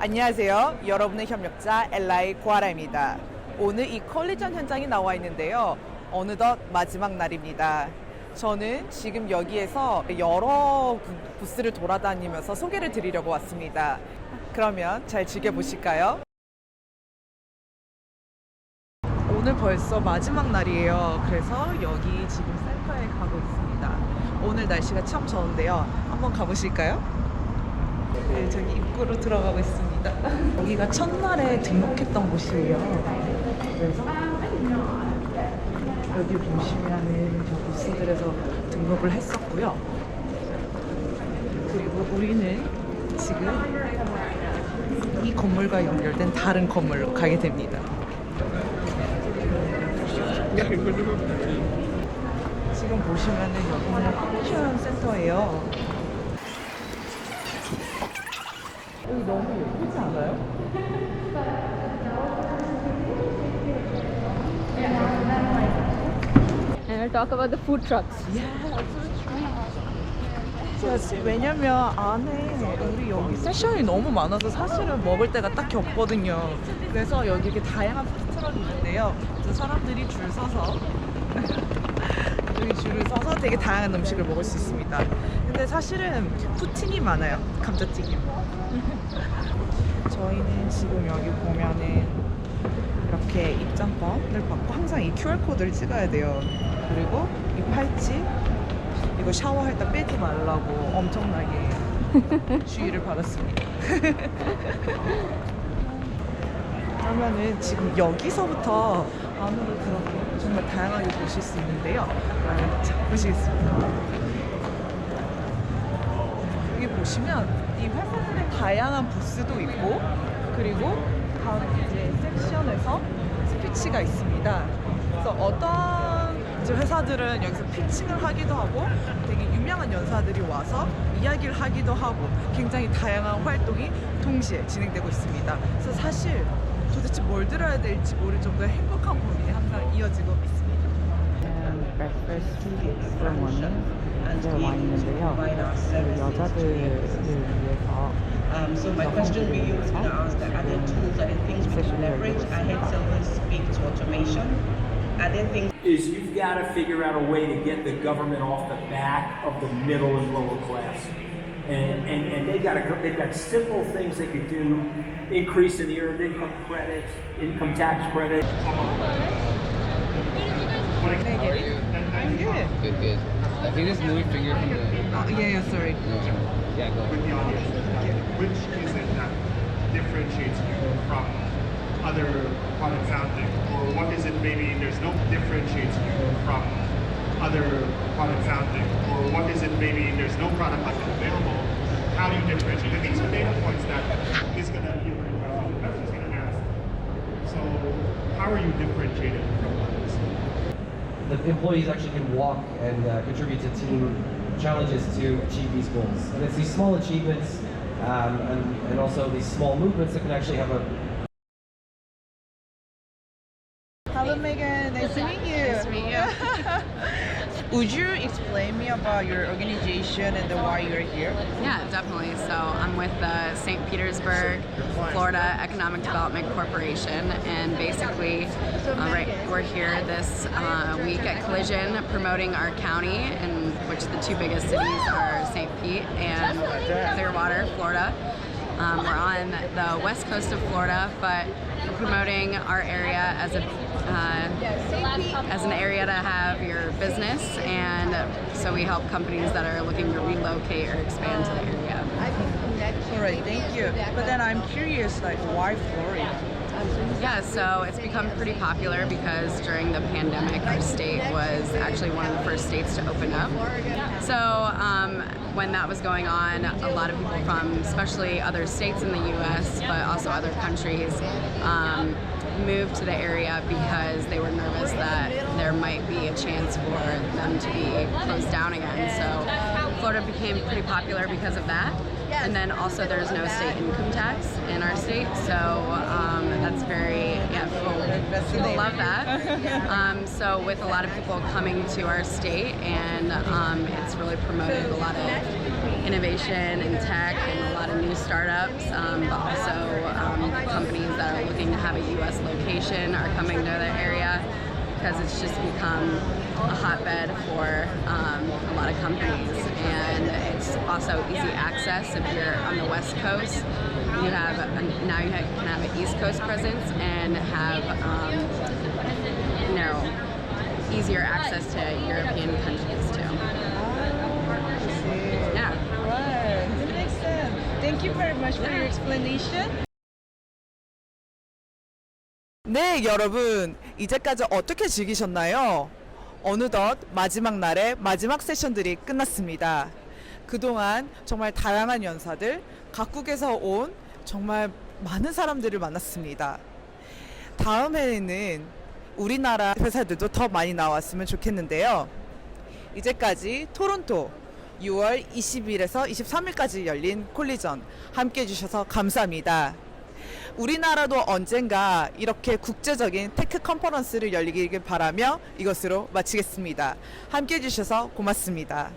안녕하세요. 여러분의 협력자 엘라이 고아라입니다. 오늘 이 컬리전 현장에 나와 있는데요. 어느덧 마지막 날입니다. 저는 지금 여기에서 여러 부스를 돌아다니면서 소개를 드리려고 왔습니다. 그러면 잘 즐겨보실까요? 오늘 벌써 마지막 날이에요. 그래서 여기 지금 센터에 가고 있습니다. 오늘 날씨가 참 좋은데요. 한번 가보실까요? 네, 저기 입구로 들어가고 있습니다. 여기가 첫날에 등록했던 곳이에요. 그래서 여기 보시면은 저 부스들에서 등록을 했었고요. 그리고 우리는 지금 이 건물과 연결된 다른 건물로 가게 됩니다. 지금 보시면은 여기는 패션 센터예요. 여기 너무 예쁘지 않아요? And we'll talk about the food trucks. 왜냐면 안에 우리 여기 세션이 너무 많아서 사실은 먹을 데가 딱히 없거든요. 그래서 여기 이렇게 다양한 푸드트럭이 있는데요. 그래서 사람들이 줄 서서 여기 줄을 서서 되게 다양한 음식을 먹을 수 있습니다. 근데 사실은 푸틴이 많아요. 감자튀김. 저희는 지금 여기 보면은 이렇게 입장권을 받고 항상 이 QR코드를 찍어야 돼요. 그리고 이 팔찌, 이거 샤워할 때 빼지 말라고 엄청나게 주의를 받았습니다. 그러면은 지금 여기서부터 안으로 들어가 정말 다양하게 보실 수 있는데요. 자, 보시겠습니다. 여기 보시면 이 회사들의 다양한 부스도 있고, 그리고 각 이제 섹션에서 스피치가 있습니다. 그래서 어떤 이제 회사들은 여기서 피칭을 하기도 하고, 되게 유명한 연사들이 와서 이야기를 하기도 하고, 굉장히 다양한 활동이 동시에 진행되고 있습니다. 그래서 사실 도대체 뭘 들어야 될지 모를 정도의 행복한 고민이 항상 이어지고 있습니다. breakfast for morning 이제 와 있는데요. 여자들을 위해서 So my question to you is going to ask that are there tools, are there things we can leverage? I heard someone speak to automation. Are there things? Is you've got to figure out a way to get the government off the back of the middle and lower class. And they've got simple things they could do, increase in the earned income credit, income tax credit. I'm good. Good. I think just move your finger from the... Yeah, sorry. Yeah, go With the audience, which is it that differentiates you from other product founding? Or what is it maybe there's no differentiates you from other product founding? Or what is it maybe there's no product like it available? How do you differentiate? And these are data points that is going to be a very question the person's going to ask. So how are you differentiated from others? The employees actually can walk and contribute to team challenges to achieve these goals. And it's these small achievements and also these small movements that can actually have a... Hello, Megan. Nice to meet you. Nice to meet you. Would you explain me about your organization and why you're here? Yeah, definitely. So I'm with the St. Petersburg, Florida Economic Development Corporation, and basically, we're here this week at Collision promoting our county, in which the two biggest cities are St. Pete and Clearwater, Florida. We're on the west coast of Florida, but we're promoting our area as an area to have your business, and so we help companies that are looking to relocate or expand to the area. All right, thank you. But then I'm curious, like, why Florida? Yeah, so it's become pretty popular because during the pandemic, our state was actually one of the first states to open up. So when that was going on, a lot of people from especially other states in the U.S., but also other countries, moved to the area because they were nervous that there might be a chance for them to be closed down again. So Florida became pretty popular because of that. And then also there's no state income tax in our state, so that's very People love that. So with a lot of people coming to our state, and it's really promoted a lot of innovation in tech and a lot of new startups, but also companies that are looking to have a U.S. location are coming to the area because it's just become a hotbed for a lot of companies, and it's also easy access. If you're on the West Coast, you have now you can have an East Coast presence and have easier access to European countries too. Yeah. Right. That makes sense. Thank you very much for your explanation. 네, 여러분. 이제까지 어떻게 즐기셨나요? 어느덧 마지막 날의 마지막 세션들이 끝났습니다. 그동안 정말 다양한 연사들, 각국에서 온 정말 많은 사람들을 만났습니다. 다음 해에는 우리나라 회사들도 더 많이 나왔으면 좋겠는데요. 이제까지 토론토 6월 20일에서 23일까지 열린 콜리전 함께 해주셔서 감사합니다. 우리나라도 언젠가 이렇게 국제적인 테크 컨퍼런스를 열리길 바라며 이것으로 마치겠습니다. 함께 해주셔서 고맙습니다.